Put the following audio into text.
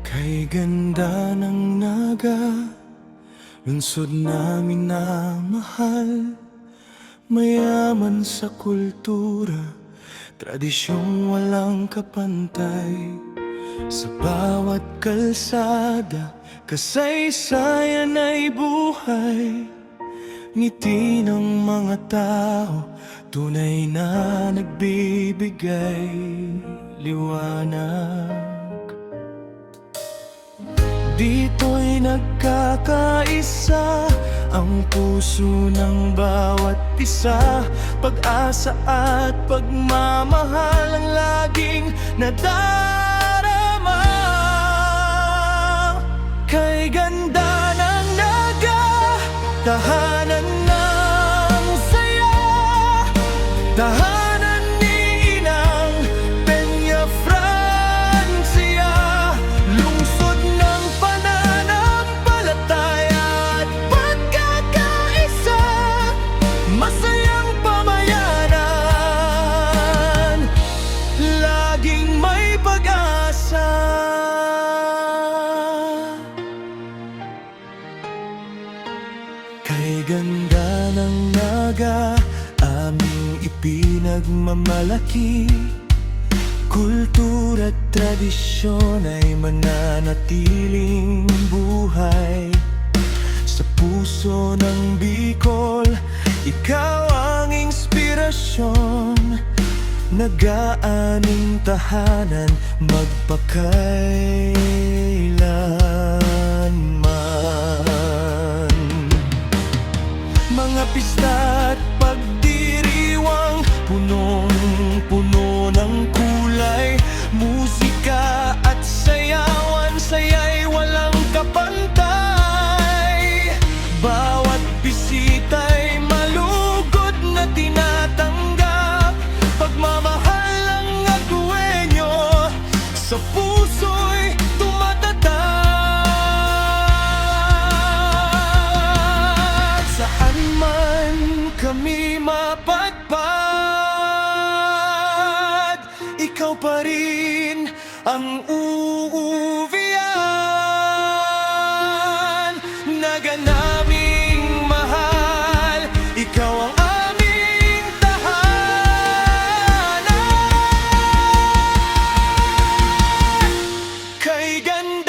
Kay ganda ng naga, lungsod namin na mahal. Mayaman sa kultura, tradisyong walang kapantay. Sa bawat kalsada, kasaysayan ay buhay. Ngiti ng mga tao, tunay na nagbibigay liwanag. Dito'y nagkakaisa ang puso ng bawat isa. Pag-asa at pagmamahal ang laging nadarama. Kay ganda ng naga, tahanan ng saya, tahanan ni Inang Peña Francia, lungsod ng pananampalataya at pagkakaisa, masayang pamayanan, laging may pag-asa. Kay ganda ng naga, aming ipinagmamalaki. Kultura at tradisyon ay mananatiling buhay. Sa puso ng Bicol, ikaw ang inspirasyon. Nag-aaning tahanan magpakailanman. Mga pista at pagdiriwang, punong-puno ng kulay. Musika at sayawan, saya'y walang kapantay. Bawat bisita'y malugod na tinatanggap. Pagmamahal ng agwenyo, sa puso'y tumatatag. Saan man kami mapadpad, ikaw pa rin ang uuwian. Naga naming mahal, ikaw ang aming tahanan. Kay ganda